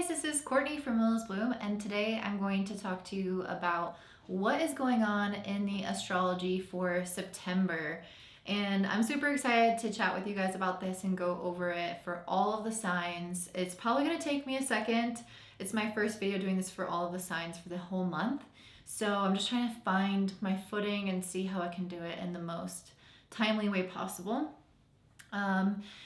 guys, this is Courtney from Willows Bloom, and today I'm going to talk to you about what is going on in the astrology for September. And I'm super excited to chat with you guys about this and go over it for all of the signs. It's probably going to take me a second. It's my first video doing this for all of the signs for the whole month. So I'm just trying to find my footing and see how I can do it in the most timely way possible.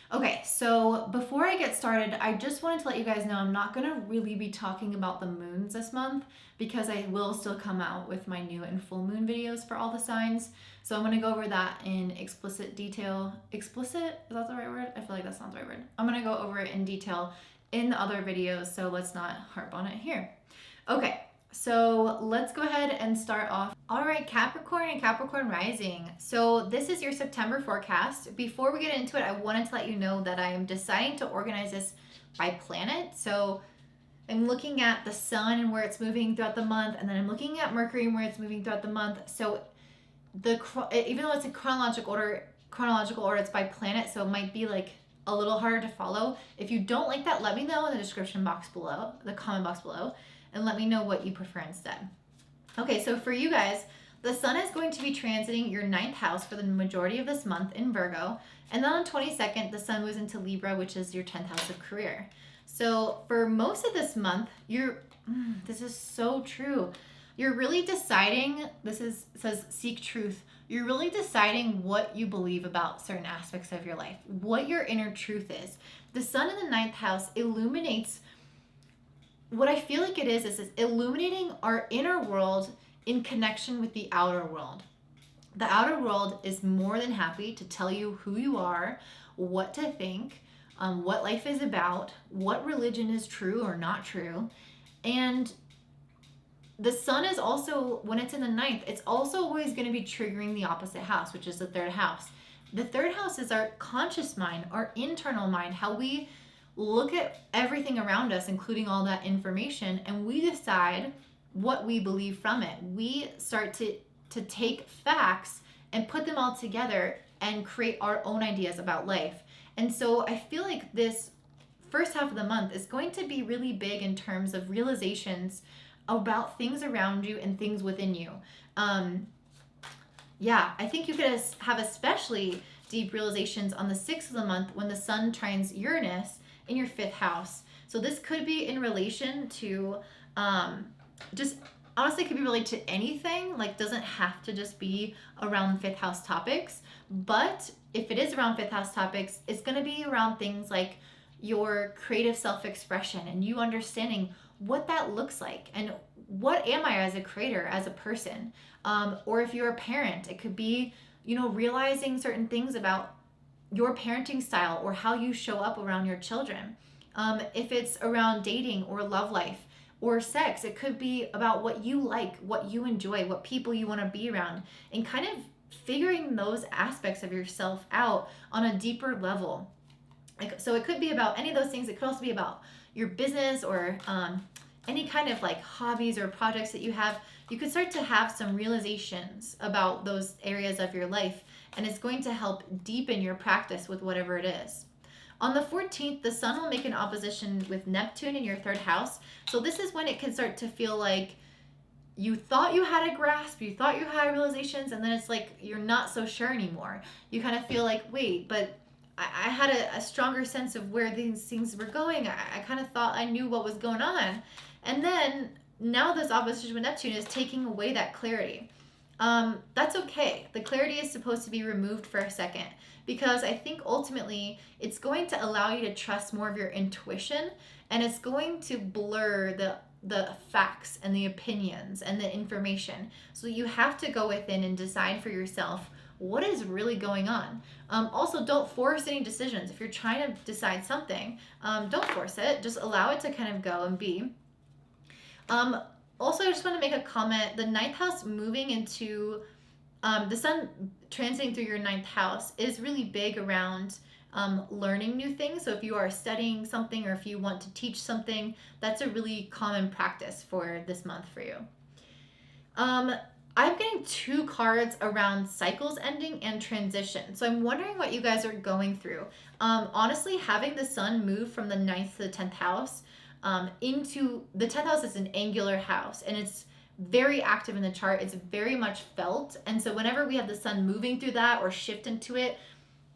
Okay, so before I get started, I just wanted to let you guys know I'm not going to really be talking about the moons this month because I will still come out with my new and full moon videos for all the signs. So I'm going to go over that in explicit detail. Explicit? Is that the right word? I feel like that's not the right word. I'm going to go over it in detail in the other videos, so let's not harp on it here. Okay. So let's go ahead and start off. All right, Capricorn and Capricorn Rising. So this is your September forecast. Before we get into it, I wanted to let you know that I am deciding to organize this by planet. So I'm looking at the sun and where it's moving throughout the month, and then I'm looking at Mercury and where it's moving throughout the month. So even though it's a chronological order, it's by planet, so it might be like a little harder to follow. If you don't like that, let me know in the description box below, the comment box below, and let me know what you prefer instead. Okay, so for you guys, the sun is going to be transiting your 9th house for the majority of this month in Virgo. And then on 22nd, the sun moves into Libra, which is your 10th house of career. So for most of this month, this is so true. You're really deciding, says seek truth. You're really deciding what you believe about certain aspects of your life, what your inner truth is. The sun in the 9th house illuminates what I feel like it is illuminating our inner world in connection with the outer world. The outer world is more than happy to tell you who you are, what to think, what life is about, what religion is true or not true. And the sun is also, when it's in the 9th, it's also always going to be triggering the opposite house, which is the 3rd house. The 3rd house is our conscious mind, our internal mind, how we look at everything around us, including all that information, and we decide what we believe from it. We start to take facts and put them all together and create our own ideas about life. And so I feel like this first half of the month is going to be really big in terms of realizations about things around you and things within you. I think you could have especially deep realizations on the 6th of the month when the sun trines Uranus in your 5th house. So this could be in relation to just honestly could be related to anything, like doesn't have to just be around 5th house topics. But if it is around 5th house topics, it's going to be around things like your creative self-expression and you understanding what that looks like and what am I as a creator, as a person. Or if you're a parent, it could be, realizing certain things about your parenting style or how you show up around your children. If it's around dating or love life or sex, it could be about what you like, what you enjoy, what people you want to be around, and kind of figuring those aspects of yourself out on a deeper level. So it could be about any of those things. It could also be about your business or any kind of like hobbies or projects that you have. You could start to have some realizations about those areas of your life, and it's going to help deepen your practice with whatever it is. On the 14th, the sun will make an opposition with Neptune in your 3rd house. So this is when it can start to feel like you thought you had a grasp, you thought you had realizations, and then it's like you're not so sure anymore. You kind of feel like, wait, but I had a stronger sense of where these things were going. I kind of thought I knew what was going on. And then now this opposition with Neptune is taking away that clarity. That's okay. The clarity is supposed to be removed for a second because I think ultimately it's going to allow you to trust more of your intuition, and it's going to blur the facts and the opinions and the information. So you have to go within and decide for yourself what is really going on. Also, don't force any decisions. If you're trying to decide something, don't force it. Just allow it to kind of go and be. Also, I just want to make a comment. The 9th house moving into the sun transiting through your 9th house is really big around learning new things. So if you are studying something or if you want to teach something, that's a really common practice for this month for you. I'm getting 2 cards around cycles ending and transition. So I'm wondering what you guys are going through. Honestly, having the sun move from the 9th to the 10th house into the 10th house is an angular house, and it's very active in the chart. It's very much felt. And so whenever we have the sun moving through that or shift into it,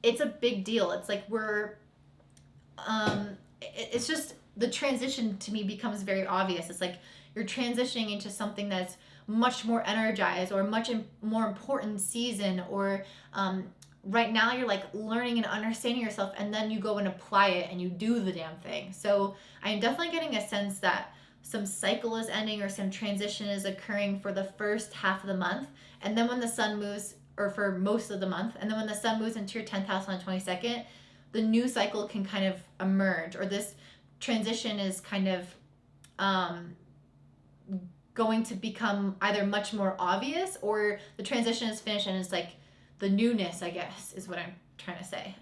it's a big deal. It's like it's just the transition to me becomes very obvious. It's like you're transitioning into something that's much more energized or much more important season, or right now you're like learning and understanding yourself, and then you go and apply it and you do the damn thing. So I'm definitely getting a sense that some cycle is ending or some transition is occurring for the first half of the month, and then when the sun moves, or for most of the month, and then when the sun moves into your 10th house on the 22nd, the new cycle can kind of emerge, or this transition is kind of going to become either much more obvious, or the transition is finished and it's like the newness, I guess, is what I'm trying to say.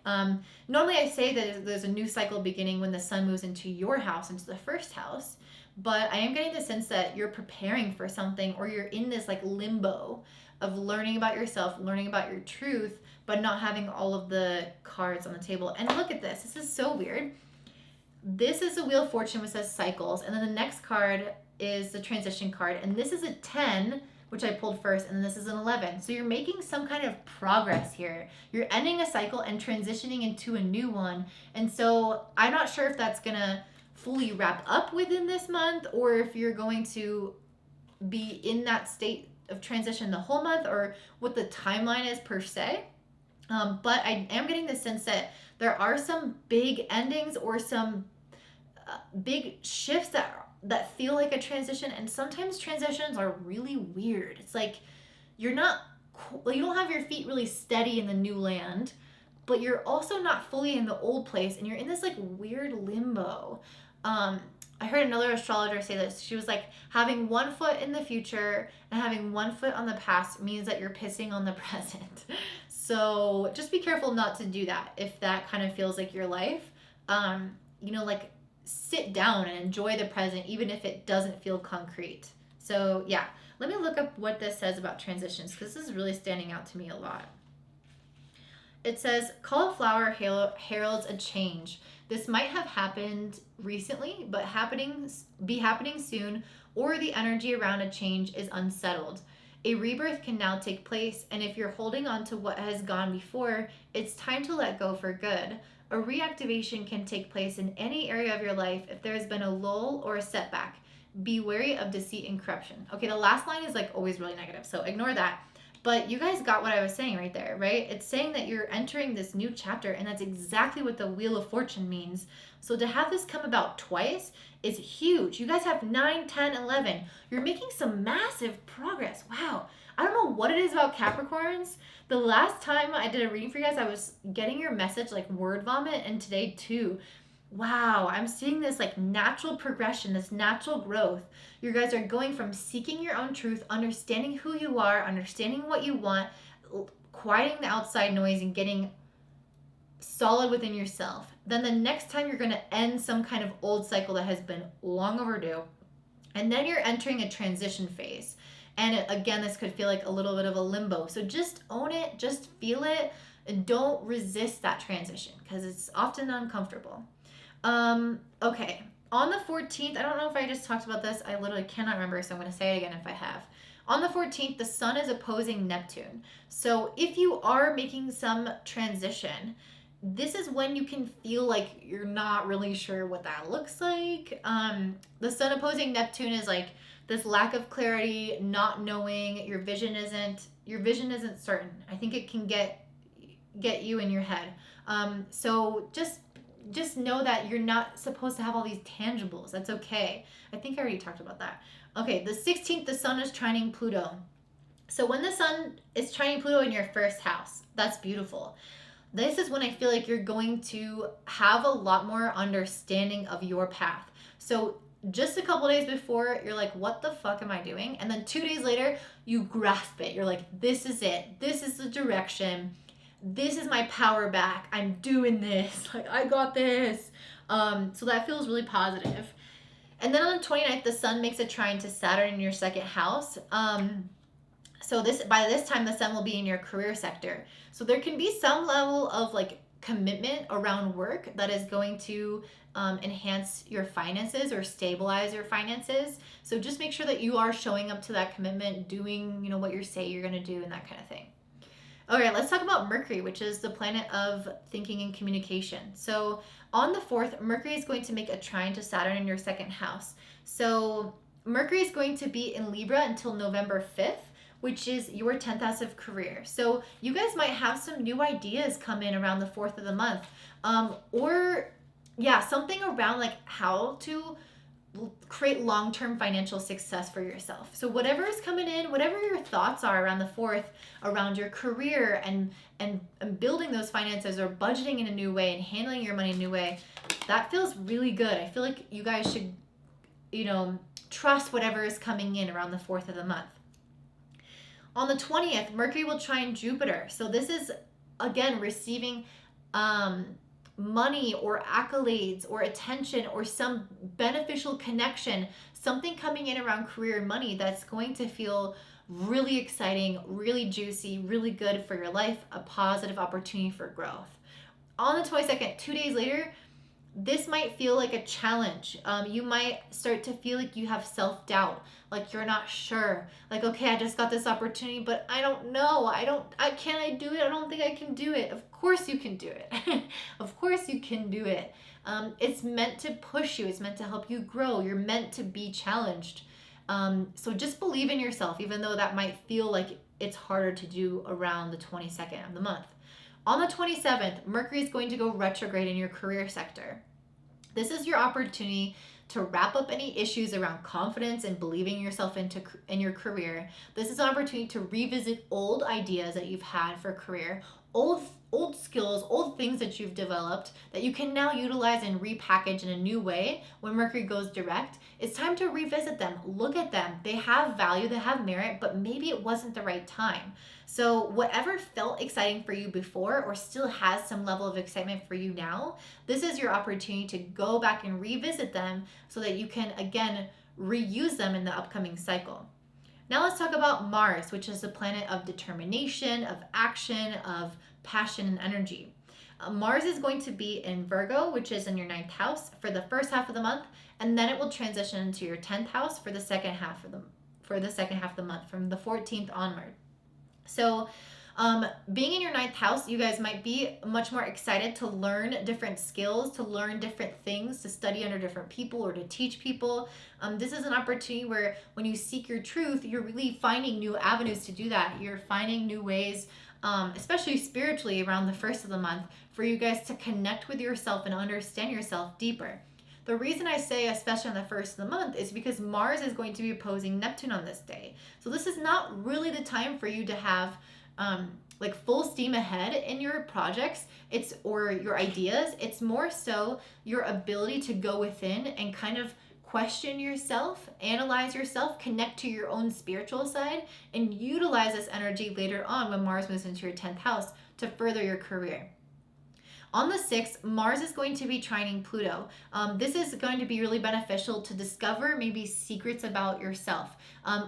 Normally I say that there's a new cycle beginning when the sun moves into your house, into the first house, but I am getting the sense that you're preparing for something, or you're in this like limbo of learning about yourself, learning about your truth, but not having all of the cards on the table. And look at this. This is so weird. This is the Wheel of Fortune, which says cycles, and then the next card is the transition card, and this is a 10, which I pulled first, and then this is an 11. So you're making some kind of progress here. You're ending a cycle and transitioning into a new one. And so I'm not sure if that's gonna fully wrap up within this month, or if you're going to be in that state of transition the whole month, or what the timeline is per se. But I am getting the sense that there are some big endings or some big shifts that feel like a transition. And sometimes transitions are really weird. It's like you don't have your feet really steady in the new land, but you're also not fully in the old place, and you're in this like weird limbo. I heard another astrologer say this. She was like, having one foot in the future and having one foot on the past means that you're pissing on the present. So just be careful not to do that if that kind of feels like your life. Like sit down and enjoy the present, even if it doesn't feel concrete. So yeah, let me look up what this says about transitions, because this is really standing out to me a lot. It says, cauliflower heralds a change. This might have happened recently, but be happening soon, or the energy around a change is unsettled. A rebirth can now take place, and if you're holding on to what has gone before, it's time to let go for good. A reactivation can take place in any area of your life if there has been a lull or a setback. Be wary of deceit and corruption. Okay, the last line is like always really negative, so ignore that. But you guys got what I was saying right there, right? It's saying that you're entering this new chapter, and that's exactly what the Wheel of Fortune means. So to have this come about twice is huge. You guys have 9, 10, 11. You're making some massive progress. Wow. I don't know what it is about Capricorns. The last time I did a reading for you guys, I was getting your message like word vomit, and today too. Wow, I'm seeing this like natural progression, this natural growth. You guys are going from seeking your own truth, understanding who you are, understanding what you want, quieting the outside noise, and getting solid within yourself. Then the next time you're going to end some kind of old cycle that has been long overdue. And then you're entering a transition phase. And again, this could feel like a little bit of a limbo. So just own it, just feel it, and don't resist that transition, because it's often uncomfortable. Okay. On the 14th, I don't know if I just talked about this. I literally cannot remember, so I'm going to say it again if I have. On the 14th, the sun is opposing Neptune. So if you are making some transition, this is when you can feel like you're not really sure what that looks like. The sun opposing Neptune is like this lack of clarity, not knowing, your vision isn't certain. I think it can get you in your head. So just know that you're not supposed to have all these tangibles. That's okay. I think I already talked about that. Okay, the 16th, the sun is trining Pluto. So when the sun is trining Pluto in your first house, that's beautiful. This is when I feel like you're going to have a lot more understanding of your path. So just a couple days before, you're like, what the fuck am I doing? And then 2 days later, you grasp it. You're like, this is it. This is the direction. This is my power back. I'm doing this. Like, I got this. So that feels really positive. And then on the 29th, the sun makes a trine to Saturn in your second house. So by this time, the sun will be in your career sector. So there can be some level of like commitment around work that is going to enhance your finances or stabilize your finances. So just make sure that you are showing up to that commitment, doing, you know, what you say you're going to do and that kind of thing. All right, let's talk about Mercury, which is the planet of thinking and communication. So on the 4th, Mercury is going to make a trine to Saturn in your 2nd house. So Mercury is going to be in Libra until November 5th, which is your 10th house of career. So you guys might have some new ideas come in around the 4th of the month. Or yeah, something around like how to create long-term financial success for yourself. So whatever is coming in, whatever your thoughts are around the 4th, around your career and building those finances or budgeting in a new way and handling your money in a new way, that feels really good. I feel like you guys should, you know, trust whatever is coming in around the 4th of the month. On the 20th, Mercury will trine Jupiter. So this is, again, receiving money or accolades or attention or some beneficial connection, something coming in around career and money that's going to feel really exciting, really juicy, really good for your life, a positive opportunity for growth. On the 22nd, 2 days later, this might feel like a challenge. You might start to feel like you have self-doubt, like you're not sure. Like, okay, I just got this opportunity, but I don't know. Can I do it? I don't think I can do it. Of course you can do it. Of course you can do it. It's meant to push you. It's meant to help you grow. You're meant to be challenged. So just believe in yourself, even though that might feel like it's harder to do around the 22nd of the month. On the 27th, Mercury is going to go retrograde in your career sector. This is your opportunity to wrap up any issues around confidence and believing in yourself in your career. This is an opportunity to revisit old ideas that you've had for career, old skills, old things that you've developed that you can now utilize and repackage in a new way when Mercury goes direct. It's time to revisit them, look at them. They have value, they have merit, but maybe it wasn't the right time. So whatever felt exciting for you before or still has some level of excitement for you now, this is your opportunity to go back and revisit them so that you can, again, reuse them in the upcoming cycle. Now let's talk about Mars, which is the planet of determination, of action, of passion and energy. Mars is going to be in Virgo, which is in your 9th house for the first half of the month, and then it will transition into your 10th house for the second half of the month, from the 14th onward. So being in your 9th house, you guys might be much more excited to learn different skills, to learn different things, to study under different people or to teach people. This is an opportunity where when you seek your truth, you're really finding new avenues to do that. You're finding new ways, especially spiritually around the 1st of the month, for you guys to connect with yourself and understand yourself deeper. The reason I say especially on the 1st of the month is because Mars is going to be opposing Neptune on this day. So this is not really the time for you to have like full steam ahead in your projects or your ideas. It's more so your ability to go within and kind of question yourself, analyze yourself, connect to your own spiritual side, and utilize this energy later on when Mars moves into your 10th house to further your career. On the 6th, Mars is going to be trining Pluto. This is going to be really beneficial to discover maybe secrets about yourself,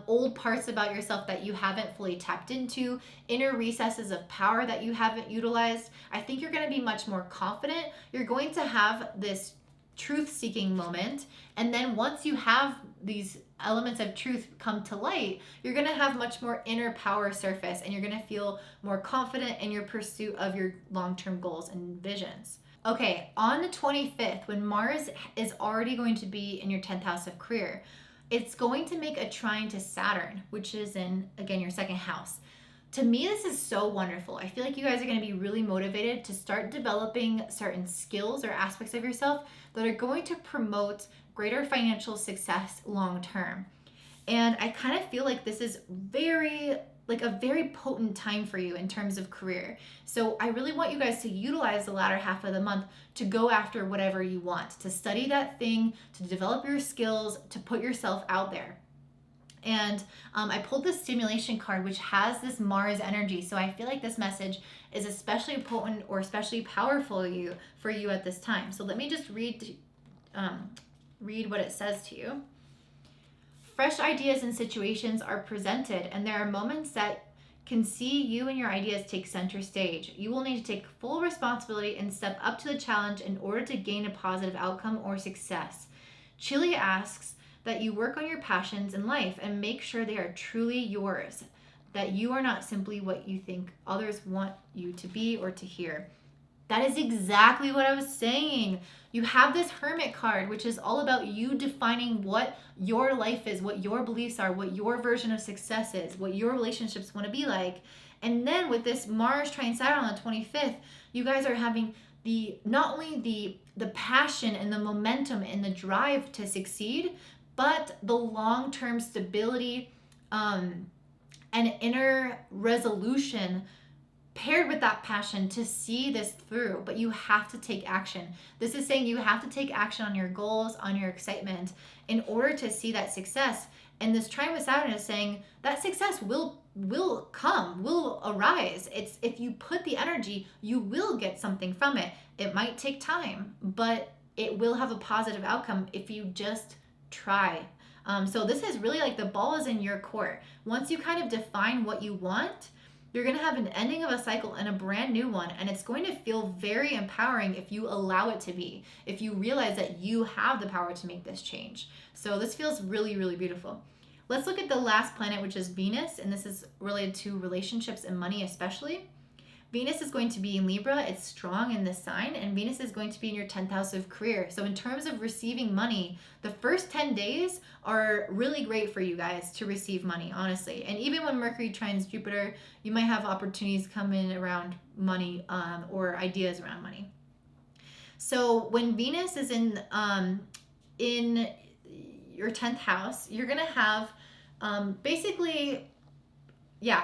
old parts about yourself that you haven't fully tapped into, inner recesses of power that you haven't utilized. I think you're going to be much more confident. You're going to have this truth-seeking moment, and then once you have these elements of truth come to light, you're going to have much more inner power surface, and you're going to feel more confident in your pursuit of your long-term goals and visions. Okay, on the 25th, when Mars is already going to be in your 10th house of career, it's going to make a trine to Saturn, which is in, again, your 2nd house. To me, this is so wonderful. I feel like you guys are going to be really motivated to start developing certain skills or aspects of yourself that are going to promote greater financial success long term. And I kind of feel like this is a very potent time for you in terms of career. So I really want you guys to utilize the latter half of the month to go after whatever you want, to study that thing, to develop your skills, to put yourself out there. And I pulled this stimulation card, which has this Mars energy. So I feel like this message is especially potent or especially powerful for you at this time. So let me just read what it says to you. Fresh ideas and situations are presented, and there are moments that can see you and your ideas take center stage. You will need to take full responsibility and step up to the challenge in order to gain a positive outcome or success. Chile asks that you work on your passions in life and make sure they are truly yours, that you are not simply what you think others want you to be or to hear. That is exactly what I was saying. You have this Hermit card, which is all about you defining what your life is, what your beliefs are, what your version of success is, what your relationships want to be like. And then with this Mars trine Saturn on the 25th, you guys are having not only the passion and the momentum and the drive to succeed, but the long-term stability and inner resolution paired with that passion to see this through. But you have to take action. This is saying you have to take action on your goals, on your excitement, in order to see that success. And this trine with Saturn is saying that success will come, will arise. It's if you put the energy, you will get something from it. It might take time, but it will have a positive outcome if you just try. So this is really like the ball is in your court. Once you kind of define what you want, you're going to have an ending of a cycle and a brand new one. And it's going to feel very empowering if you allow it to be, if you realize that you have the power to make this change. So this feels really, really beautiful. Let's look at the last planet, which is Venus. And this is related to relationships and money especially. Venus is going to be in Libra. It's strong in this sign, and Venus is going to be in your 10th house of career. So in terms of receiving money, the first 10 days are really great for you guys to receive money, honestly. And even when Mercury trines Jupiter, you might have opportunities come in around money or ideas around money. So when Venus is in your 10th house, you're going to have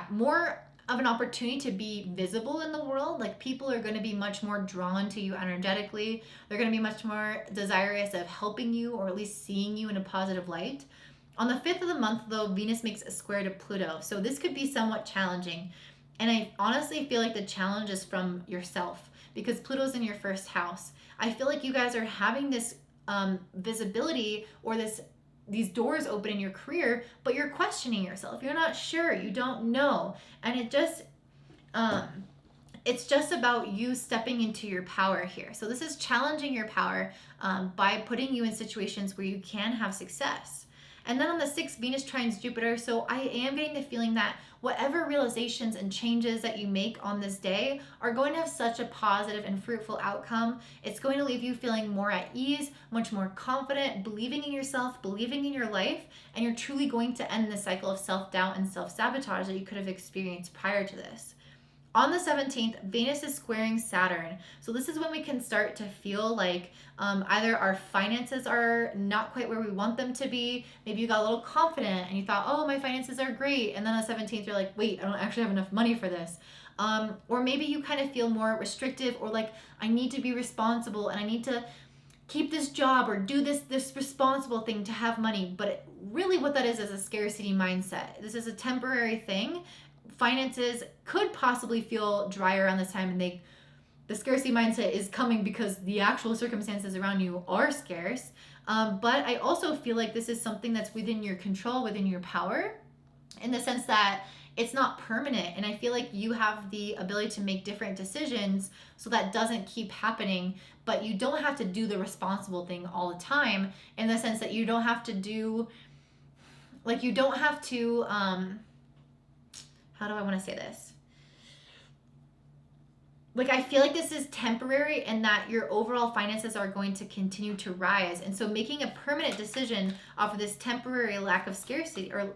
more of an opportunity to be visible in the world. Like people are going to be much more drawn to you energetically. They're going to be much more desirous of helping you or at least seeing you in a positive light. On the 5th of the month though, Venus makes a square to Pluto. So this could be somewhat challenging. And I honestly feel like the challenge is from yourself because Pluto's in your first house. I feel like you guys are having this visibility or these doors open in your career, but you're questioning yourself. You're not sure. You don't know. And it's just about you stepping into your power here. So this is challenging your power by putting you in situations where you can have success. And then on the 6th, Venus trines Jupiter. So I am getting the feeling that whatever realizations and changes that you make on this day are going to have such a positive and fruitful outcome. It's going to leave you feeling more at ease, much more confident, believing in yourself, believing in your life, and you're truly going to end the cycle of self-doubt and self-sabotage that you could have experienced prior to this. On the 17th, Venus is squaring Saturn. So this is when we can start to feel like either our finances are not quite where we want them to be. Maybe you got a little confident and you thought, oh, my finances are great. And then on the 17th, you're like, wait, I don't actually have enough money for this. Or maybe you kind of feel more restrictive or like, I need to be responsible and I need to keep this job or do this responsible thing to have money. But really what that is a scarcity mindset. This is a temporary thing. Finances could possibly feel dry around this time, and the scarcity mindset is coming because the actual circumstances around you are scarce. But I also feel like this is something that's within your control, within your power, in the sense that it's not permanent. And I feel like you have the ability to make different decisions so that doesn't keep happening, but you don't have to do the responsible thing all the time, in the sense that you don't have to do, like you don't have to, how do I want to say this? Like, I feel like this is temporary and that your overall finances are going to continue to rise. And so making a permanent decision off of this temporary lack of scarcity or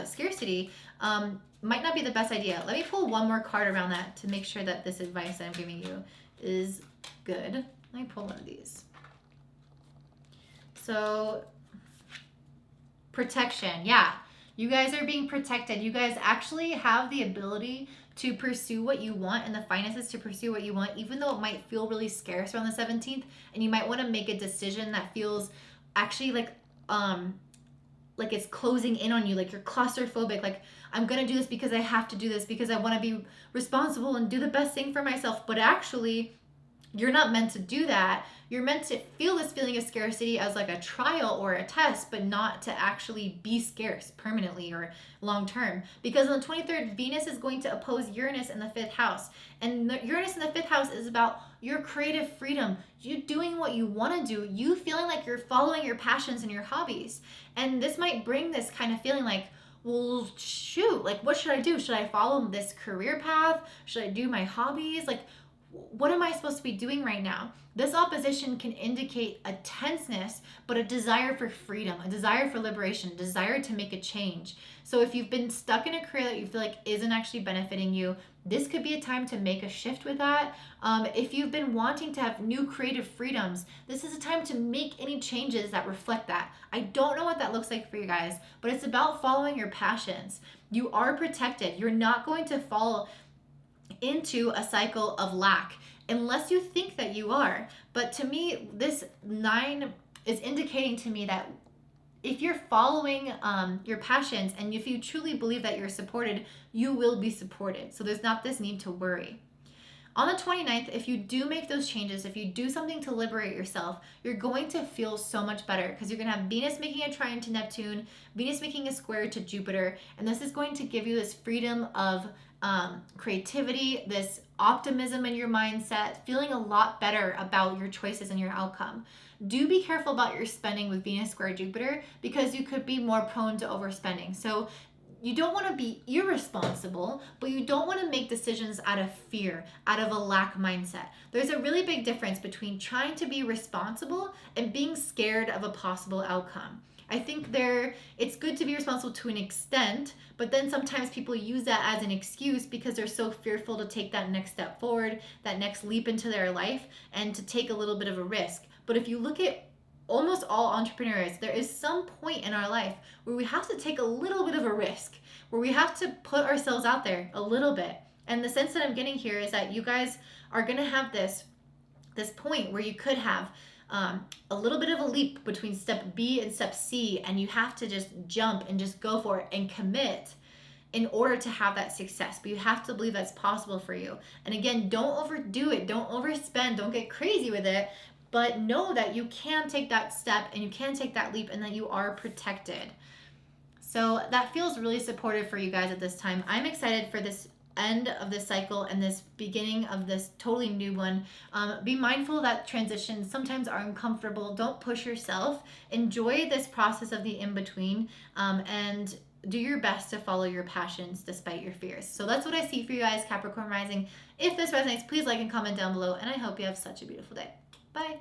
scarcity might not be the best idea. Let me pull one more card around that to make sure that this advice that I'm giving you is good. Let me pull one of these. So, protection. Yeah. You guys are being protected. You guys actually have the ability to pursue what you want and the finances to pursue what you want, even though it might feel really scarce around the 17th. And you might want to make a decision that feels actually like it's closing in on you, like you're claustrophobic. Like, I'm going to do this because I have to do this because I want to be responsible and do the best thing for myself. But actually, you're not meant to do that. You're meant to feel this feeling of scarcity as like a trial or a test, but not to actually be scarce permanently or long term. Because on the 23rd, Venus is going to oppose Uranus in the fifth house. And Uranus in the fifth house is about your creative freedom, you doing what you want to do, you feeling like you're following your passions and your hobbies. And this might bring this kind of feeling like, well, shoot, like, what should I do? Should I follow this career path? Should I do my hobbies? Like, what am I supposed to be doing right now? This opposition can indicate a tenseness, but a desire for freedom, a desire for liberation, a desire to make a change. So if you've been stuck in a career that you feel like isn't actually benefiting you, this could be a time to make a shift with that. If you've been wanting to have new creative freedoms, this is a time to make any changes that reflect that. I don't know what that looks like for you guys, but it's about following your passions. You are protected. You're not going to fall into a cycle of lack unless you think that you are. But to me, this 9 is indicating to me that if you're following your passions and if you truly believe that you're supported, you will be supported. So there's not this need to worry. On the 29th, if you do make those changes, if you do something to liberate yourself, you're going to feel so much better because you're going to have Venus making a trine to Neptune, Venus making a square to Jupiter, and this is going to give you this freedom of creativity, this optimism in your mindset, feeling a lot better about your choices and your outcome. Do be careful about your spending with Venus square Jupiter because you could be more prone to overspending. So you don't want to be irresponsible, but you don't want to make decisions out of fear, out of a lack mindset. There's a really big difference between trying to be responsible and being scared of a possible outcome. I think it's good to be responsible to an extent, but then sometimes people use that as an excuse because they're so fearful to take that next step forward, that next leap into their life, and to take a little bit of a risk. But if you look at almost all entrepreneurs, there is some point in our life where we have to take a little bit of a risk, where we have to put ourselves out there a little bit. And the sense that I'm getting here is that you guys are going to have this point where you could have a little bit of a leap between step B and step C, and you have to just jump and just go for it and commit in order to have that success. But you have to believe that's possible for you. And again, don't overdo it, don't overspend, don't get crazy with it, but know that you can take that step and you can take that leap and that you are protected. So that feels really supportive for you guys at this time. I'm excited for this end of this cycle and this beginning of this totally new one. Be mindful that transitions sometimes are uncomfortable. Don't push yourself. Enjoy this process of the in-between, and do your best to follow your passions despite your fears. So that's what I see for you guys, Capricorn Rising. If this resonates, please like and comment down below, and I hope you have such a beautiful day. Bye.